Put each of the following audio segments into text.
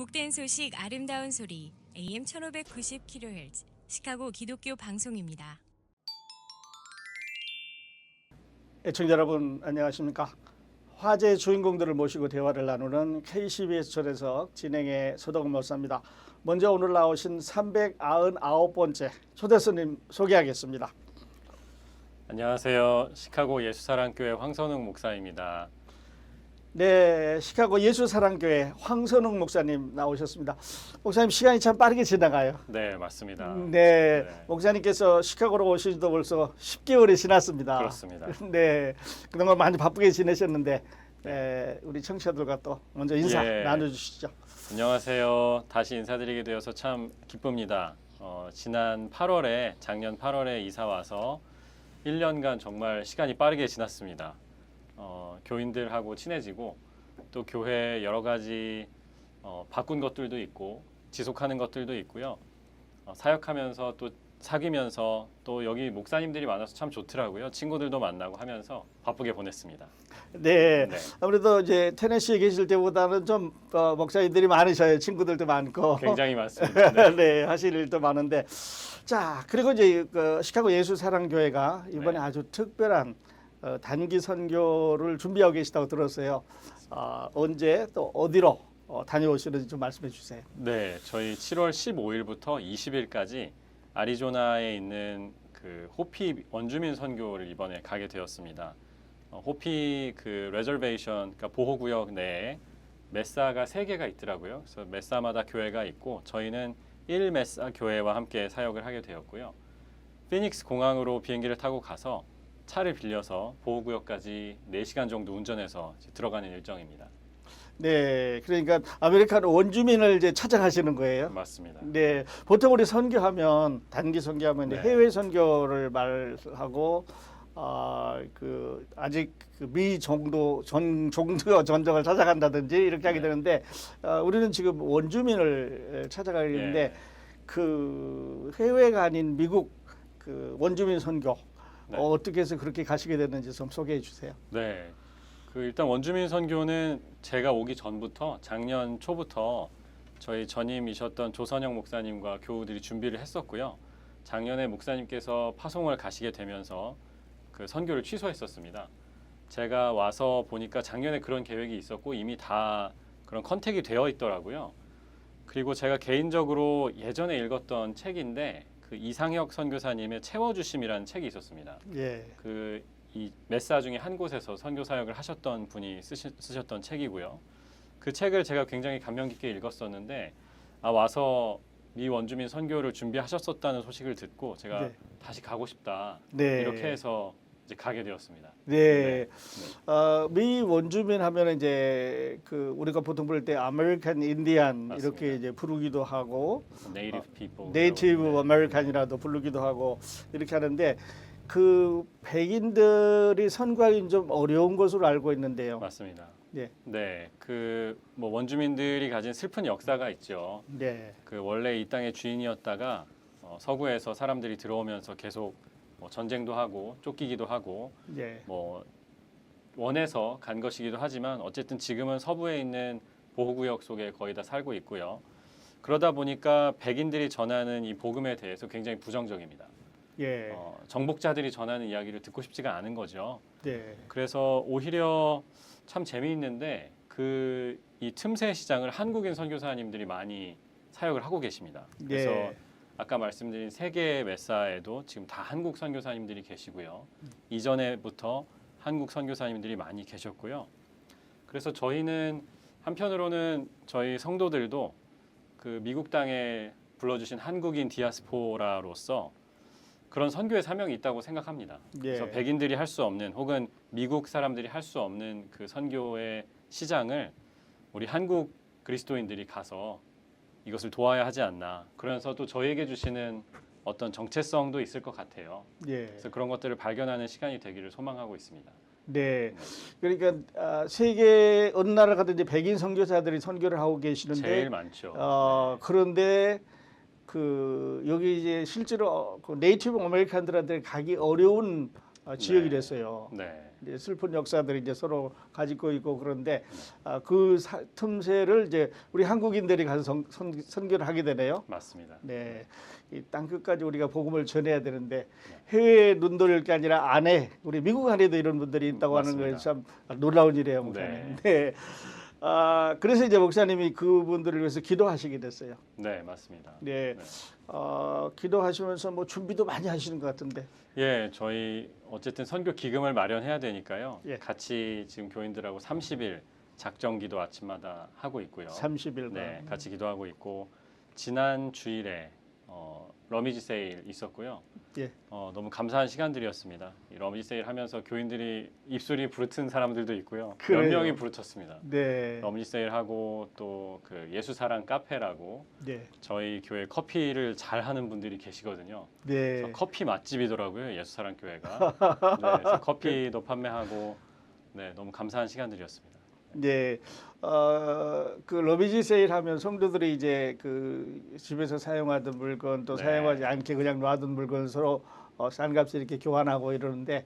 복된 소식 아름다운 소리 AM 1590kHz 시카고 기독교 방송입니다. 애청자 여러분 안녕하십니까? 화제의 주인공들을 모시고 대화를 나누는 KCBS 초대석 진행의 서동훈 목사입니다. 먼저 오늘 나오신 399번째 초대 스님 소개하겠습니다. 안녕하세요. 시카고 예수사랑교회 황선웅 목사입니다. 네, 시카고 예수사랑교회 황선웅 목사님 나오셨습니다. 목사님 시간이 참 빠르게 지나가요. 네, 맞습니다. 네, 목사님께서 시카고로 오신 지도 벌써 10개월이 지났습니다. 그렇습니다. 네, 그동안 많이 바쁘게 지내셨는데 우리 청취자들과 또 먼저 인사 나눠주시죠. 안녕하세요. 다시 인사드리게 되어서 참 기쁩니다. 작년 8월에 이사 와서 1년간 정말 시간이 빠르게 지났습니다. 교인들하고 친해지고 또 교회 여러 가지 바꾼 것들도 있고 지속하는 것들도 있고요. 사역하면서 또 사귀면서 또 여기 목사님들이 많아서 참 좋더라고요. 친구들도 만나고 하면서 바쁘게 보냈습니다. 네, 아무래도 이제 테네시에 계실 때보다는 좀 목사님들이 많으셔요. 친구들도 많고. 굉장히 많습니다. 네, 네, 하실 일도 많은데. 자, 그리고 이제 시카고 예수사랑교회가 이번에 아주 특별한 단기 선교를 준비하고 계시다고 들었어요. 언제 또 어디로 다녀오시는지 좀 말씀해 주세요. 네, 저희 7월 15일부터 20일까지 아리조나에 있는 그 호피 원주민 선교를 이번에 가게 되었습니다. 호피 그 레저베이션, 그러니까 보호구역 내에 메사가 3개가 있더라고요. 그래서 메사마다 교회가 있고 저희는 1메사 교회와 함께 사역을 하게 되었고요. 피닉스 공항으로 비행기를 타고 가서 차를 빌려서 보호구역까지 4시간 정도 운전해서 들어가는 일정입니다. 네, 그러니까 아메리카노 원주민을 이제 찾아가시는 거예요. 맞습니다. 네, 보통 우리 선교하면 단기 선교하면 해외 선교를 말하고 아직 미 종도 전적을 찾아간다든지 이렇게 하게 되는데 우리는 지금 원주민을 찾아가는데 그 해외가 아닌 미국 그 원주민 선교 어떻게 해서 그렇게 가시게 됐는지 좀 소개해 주세요. 네. 일단 원주민 선교는 제가 오기 전부터 작년 초부터 저희 전임이셨던 조선영 목사님과 교우들이 준비를 했었고요. 작년에 목사님께서 파송을 가시게 되면서 그 선교를 취소했었습니다. 제가 와서 보니까 작년에 그런 계획이 있었고 이미 다 그런 컨택이 되어 있더라고요. 그리고 제가 개인적으로 예전에 읽었던 책인데 그 이상혁 선교사님의 채워주심이라는 책이 있었습니다. 예. 이 메사 중에 한 곳에서 선교 사역을 하셨던 분이 쓰셨던 책이고요. 그 책을 제가 굉장히 감명 깊게 읽었었는데 와서 미 원주민 선교를 준비하셨었다는 소식을 듣고 제가 다시 가고 싶다 이렇게 해서 이제 가게 되었습니다. 네. 미 원주민 하면 이제 그 우리가 보통 부를 때 아메리칸 인디안 이렇게 이제 부르기도 하고 네이티브 아메리칸이라도 부르기도 하고 이렇게 하는데 그 백인들이 선교하기 좀 어려운 것으로 알고 있는데요. 맞습니다. 네. 네. 뭐 원주민들이 가진 슬픈 역사가 있죠. 네. 원래 이 땅의 주인이었다가 서구에서 사람들이 들어오면서 계속 뭐 전쟁도 하고 쫓기기도 하고 뭐 원해서 간 것이기도 하지만 어쨌든 지금은 서부에 있는 보호구역 속에 거의 다 살고 있고요. 그러다 보니까 백인들이 전하는 이 복음에 대해서 굉장히 부정적입니다. 정복자들이 전하는 이야기를 듣고 싶지가 않은 거죠. 그래서 오히려 참 재미있는데 이 틈새 시장을 한국인 선교사님들이 많이 사역을 하고 계십니다. 그래서 아까 말씀드린 3개의 메사에도 지금 다 한국 선교사님들이 계시고요. 이전에부터 한국 선교사님들이 많이 계셨고요. 그래서 저희는 한편으로는 저희 성도들도 그 미국 땅에 불러주신 한국인 디아스포라로서 그런 선교의 사명이 있다고 생각합니다. 그래서 백인들이 할 수 없는 혹은 미국 사람들이 할 수 없는 그 선교의 시장을 우리 한국 그리스도인들이 가서 이것을 도와야 하지 않나. 그러면서 또 저희에게 주시는 어떤 정체성도 있을 것 같아요. 그래서 그런 것들을 발견하는 시간이 되기를 소망하고 있습니다. 네. 그러니까 세계 어느 나라 가든지 백인 선교사들이 선교를 하고 계시는데 제일 많죠. 그런데 여기 이제 실제로 그 네이티브 아메리칸들한테 가기 어려운 지역이 네. 됐어요. 네. 이제 슬픈 역사들이 이제 서로 가지고 있고 그런데 그 틈새를 이제 우리 한국인들이 가서 선교를 하게 되네요. 맞습니다. 네, 이 땅끝까지 우리가 복음을 전해야 되는데 해외에 눈 돌릴 게 아니라 안에 우리 미국 안에도 이런 분들이 있다고 하는 맞습니다. 것이 참 놀라운 일이에요, 목사님. 네. 그래서 이제 목사님이 그분들을 위해서 기도하시게 됐어요. 네, 맞습니다. 네, 네. 기도하시면서 뭐 준비도 많이 하시는 것 같은데. 예, 저희 어쨌든 선교 기금을 마련해야 되니까요. 예. 같이 지금 교인들하고 30일 작정 기도 아침마다 하고 있고요. 30일간. 네, 같이 기도하고 있고 지난 주일에 러미지 세일 있었고요. 예. 너무 감사한 시간들이었습니다. 이 러미지 세일 하면서 교인들이 입술이 부르튼 사람들도 있고요. 그래요. 몇 명이 부르쳤습니다. 네. 러미지 세일 하고 또 그 예수사랑 카페라고 네. 저희 교회 커피를 잘 하는 분들이 계시거든요. 네. 그래서 커피 맛집이더라고요, 예수사랑 교회가. 네, 그래서 커피도 판매하고 네, 너무 감사한 시간들이었습니다. 네, 그 러비지 세일 하면 성도들이 이제 그 집에서 사용하던 물건 또 네. 사용하지 않게 그냥 놔둔 물건 서로 싼 값에 이렇게 교환하고 이러는데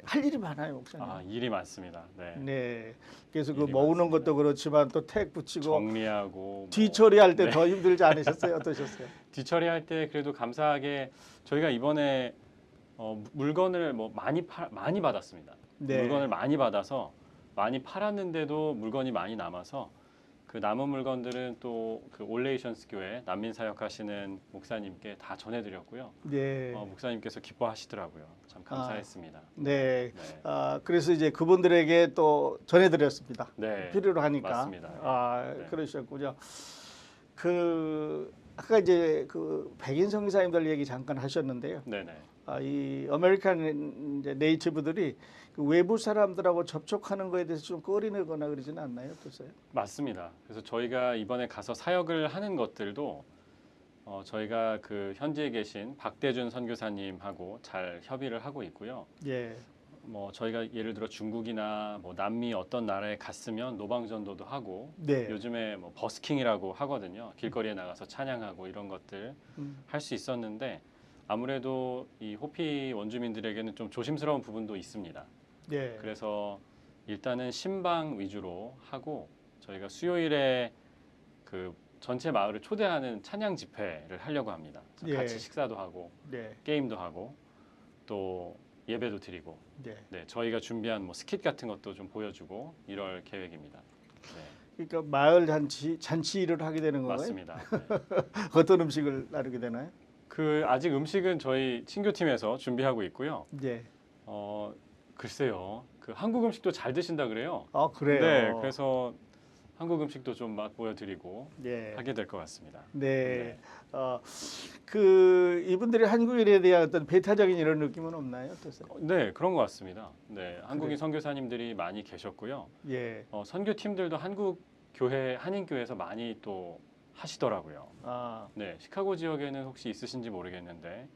할 일이 많아요, 목사님. 일이 많습니다. 네. 네, 그래서 그 일이 모으는 많습니다. 것도 그렇지만 또 택 붙이고 정리하고 뭐, 뒤처리할 때 더 힘들지 않으셨어요? 어떠셨어요? 뒤처리할 때 그래도 감사하게 저희가 이번에 물건을 뭐 많이 받았습니다. 네. 물건을 많이 받아서 많이 팔았는데도 물건이 많이 남아서 그 남은 물건들은 또 그 올레이션스 교회 난민 사역하시는 목사님께 다 전해드렸고요. 네. 목사님께서 기뻐하시더라고요. 참 감사했습니다. 네. 네. 그래서 이제 그분들에게 또 전해드렸습니다. 네. 필요로 하니까. 맞습니다. 네. 그러셨군요. 그 아까 이제 그 백인 선교사님들 얘기 잠깐 하셨는데요. 네네. 이 아메리칸 이제 네이티브들이 그 외부 사람들하고 접촉하는 거에 대해서 좀 꺼리내거나 그러지는 않나요? 어떠세요? 맞습니다. 그래서 저희가 이번에 가서 사역을 하는 것들도 저희가 그 현지에 계신 박대준 선교사님하고 잘 협의를 하고 있고요. 예. 뭐 저희가 예를 들어 중국이나 뭐 남미 어떤 나라에 갔으면 노방전도도 하고 네. 요즘에 뭐 버스킹이라고 하거든요. 길거리에 나가서 찬양하고 이런 것들 할 수 있었는데 아무래도 이 호피 원주민들에게는 좀 조심스러운 부분도 있습니다. 예. 그래서 일단은 신방 위주로 하고 저희가 수요일에 그 전체 마을을 초대하는 찬양 집회를 하려고 합니다. 예. 같이 식사도 하고 네. 게임도 하고 또 예배도 드리고 네. 네, 저희가 준비한 뭐 스킷 같은 것도 좀 보여주고 이럴 계획입니다. 네, 그러니까 마을 잔치를 하게 되는 건가요? 맞습니다. 네. 어떤 음식을 나누게 되나요? 그 아직 음식은 저희 친교팀에서 준비하고 있고요. 네. 글쎄요. 그 한국 음식도 잘 드신다 그래요. 그래요. 네, 그래서 한국 음식도 좀 맛보여드리고 네. 하게 될 것 같습니다. 네. 그 이분들이 한국인에 대한 어떤 배타적인 이런 느낌은 없나요? 어떠세요? 네, 그런 것 같습니다. 네, 한국인 선교사님들이 많이 계셨고요. 예. 선교팀들도 한국 교회 한인교회에서 많이 또 하시더라고요. 네, 시카고 지역에는 혹시 있으신지 모르겠는데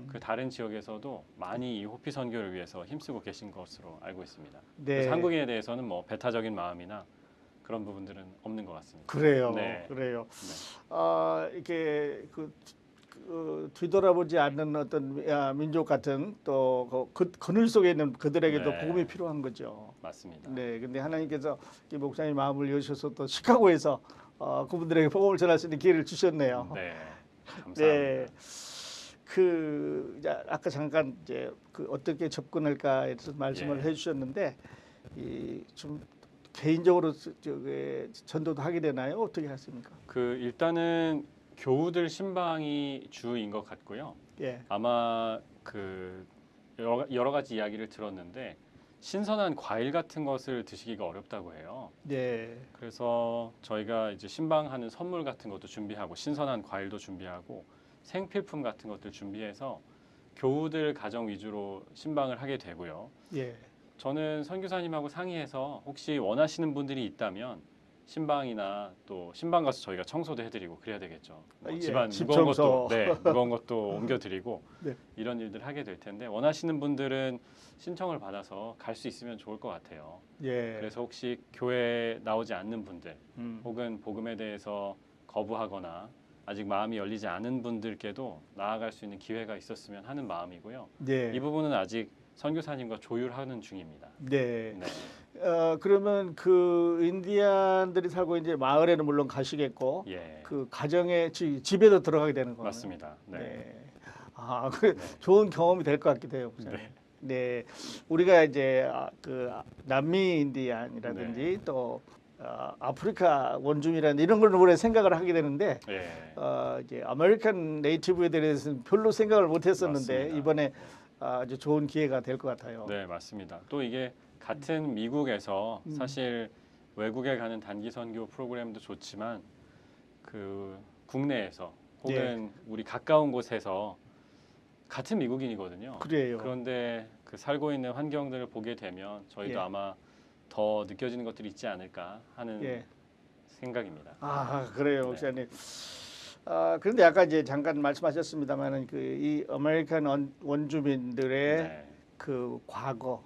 그 다른 지역에서도 많이 이 호피 선교를 위해서 힘쓰고 계신 것으로 알고 있습니다. 네. 그래서 한국인에 대해서는 뭐 배타적인 마음이나 그런 부분들은 없는 것 같습니다. 그래요. 네. 그래요. 네. 이렇게 뒤돌아보지 않는 어떤 민족 같은 또 그늘 속에 있는 그들에게도 네. 복음이 필요한 거죠. 맞습니다. 네. 근데 하나님께서 이 목사님 마음을 여셔서 또 시카고에서 그분들에게 복음을 전할 수 있는 기회를 주셨네요. 네, 감사합니다. 네. 아까 잠깐 이제 그 어떻게 접근할까에 대해서 말씀을 예. 해주셨는데 좀 개인적으로 전도도 하게 되나요? 어떻게 하십니까? 그 일단은 교우들 신방이 주인 것 같고요. 예. 아마 그 여러 가지 이야기를 들었는데 신선한 과일 같은 것을 드시기가 어렵다고 해요. 네. 그래서 저희가 이제 신방하는 선물 같은 것도 준비하고 신선한 과일도 준비하고 생필품 같은 것들 준비해서 교우들 가정 위주로 신방을 하게 되고요. 예. 저는 선교사님하고 상의해서 혹시 원하시는 분들이 있다면 신방이나 또 신방 가서 저희가 청소도 해드리고 그래야 되겠죠. 뭐 예, 집안 집 무거운 청소. 것도 무거운 것도 옮겨드리고 네. 이런 일들 하게 될 텐데 원하시는 분들은 신청을 받아서 갈 수 있으면 좋을 것 같아요. 예. 그래서 혹시 교회에 나오지 않는 분들 음. 혹은 복음에 대해서 거부하거나 아직 마음이 열리지 않은 분들께도 나아갈 수 있는 기회가 있었으면 하는 마음이고요. 예. 이 부분은 아직 선교사님과 조율하는 중입니다. 네. 네. 그러면 그 인디안들이 살고 이제 마을에는 물론 가시겠고 예. 그 가정에 집에도 들어가게 되는 거예요. 맞습니다. 네. 네. 아, 그 좋은 경험이 될 것 같기도 해요. 네. 네. 우리가 이제 그 남미 인디안이라든지 또 아프리카 원주민이라는 이런 걸 우리가 생각을 하게 되는데 예. 이제 아메리칸 네이티브에 대해서는 별로 생각을 못 했었는데 맞습니다. 이번에 아주 좋은 기회가 될 것 같아요. 네, 맞습니다. 또 이게 같은 미국에서 사실 외국에 가는 단기 선교 프로그램도 좋지만 그 국내에서 혹은 우리 가까운 곳에서 같은 미국인이거든요. 그래요. 그런데 그 살고 있는 환경들을 보게 되면 저희도 아마 더 느껴지는 것들이 있지 않을까 하는 생각입니다. 아, 그래요, 네. 목사님. 그런데 아까 이제 잠깐 말씀하셨습니다만은 그 이 아메리칸 원주민들의 네. 그 과거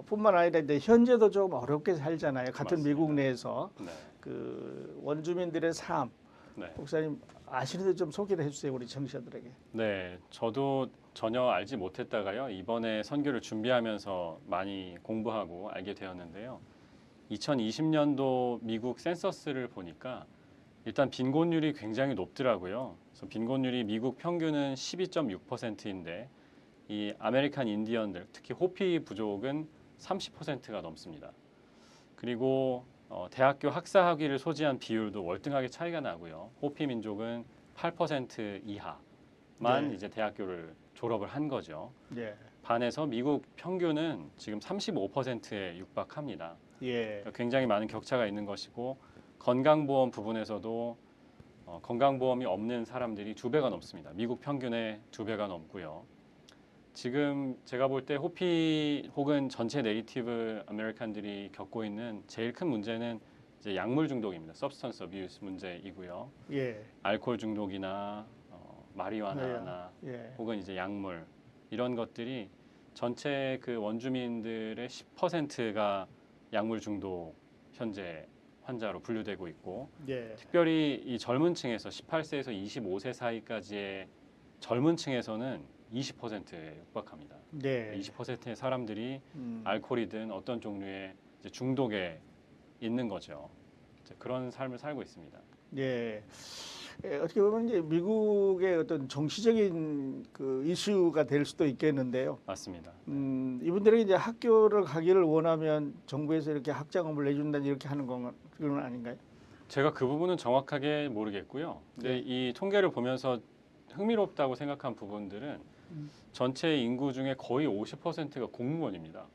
뿐만 아니라 이제 현재도 좀 어렵게 살잖아요. 같은 맞습니다. 미국 내에서 네. 그 원주민들의 삶, 네. 목사님 아시는데 좀 소개를 해주세요, 우리 청취자들에게. 네, 저도 전혀 알지 못했다가요. 이번에 선교를 준비하면서 많이 공부하고 알게 되었는데요. 2020년도 미국 센서스를 보니까 일단 빈곤율이 굉장히 높더라고요. 그래서 빈곤율이 미국 평균은 12.6%인데 이 아메리칸 인디언들, 특히 호피 부족은 30%가 넘습니다. 그리고 대학교 학사학위를 소지한 비율도 월등하게 차이가 나고요. 호피 민족은 8% 이하만 이제 대학교를 졸업을 한 거죠. 반해서 미국 평균은 지금 35%에 육박합니다. 그러니까 굉장히 많은 격차가 있는 것이고 건강보험 부분에서도 건강보험이 없는 사람들이 2배가 넘습니다. 미국 평균의 2배가 넘고요. 지금 제가 볼 때 호피 혹은 전체 네이티브 아메리칸들이 겪고 있는 제일 큰 문제는 이제 약물 중독입니다. 서브스턴스 어뷰스 문제이고요. 알코올 중독이나 마리화나나 혹은 이제 약물 이런 것들이 전체 그 원주민들의 10%가 약물 중독 현재 환자로 분류되고 있고 특별히 이 젊은 층에서 18세에서 25세 사이까지의 젊은 층에서는 20%에 육박합니다. 20%의 사람들이 알코올이든 어떤 종류의 이제 중독에 있는 거죠. 그런 삶을 살고 있습니다. 어떻게 보면 이제 미국의 어떤 정치적인 그 이슈가 될 수도 있겠는데요. 맞습니다. 이분들이 이제 학교를 가기를 원하면 정부에서 이렇게 학자금을 내준다는 이렇게 하는 건 그건 아닌가요? 제가 그 부분은 정확하게 모르겠고요. 근데 이 통계를 보면서 흥미롭다고 생각한 부분들은 전체 인구 중에 거의 50%가 공무원입니다.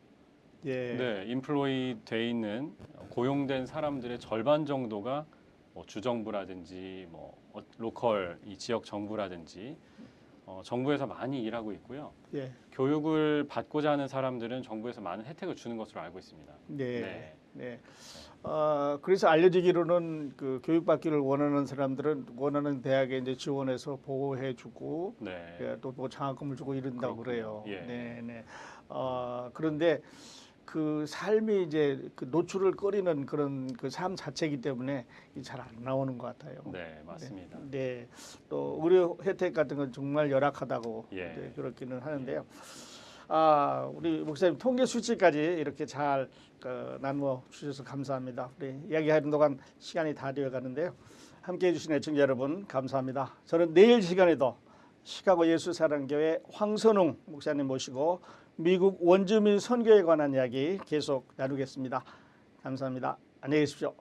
네, 인플로이 돼 있는 고용된 사람들의 절반 정도가 뭐 주정부라든지 뭐 로컬 이 지역 정부라든지 정부에서 많이 일하고 있고요. 교육을 받고자 하는 사람들은 정부에서 많은 혜택을 주는 것으로 알고 있습니다. 그래서 알려지기로는 그 교육받기를 원하는 사람들은 원하는 대학에 이제 지원해서 보호해주고 또 뭐 장학금을 주고 이런다고 그래요. 그런데 그 삶이 이제 그 노출을 꺼리는 그런 그 삶 자체이기 때문에 잘 안 나오는 것 같아요. 네, 맞습니다. 또 의료 혜택 같은 건 정말 열악하다고 그렇기는 하는데요. 우리 목사님 통계 수치까지 이렇게 잘 나누어 주셔서 감사합니다. 우리 이야기하는 동안 시간이 다 되어 가는데요. 함께해 주신 애청자 여러분 감사합니다. 저는 내일 시간에도 시카고 예수사랑교회 황선웅 목사님 모시고 미국 원주민 선교에 관한 이야기 계속 나누겠습니다. 감사합니다. 안녕히 계십시오.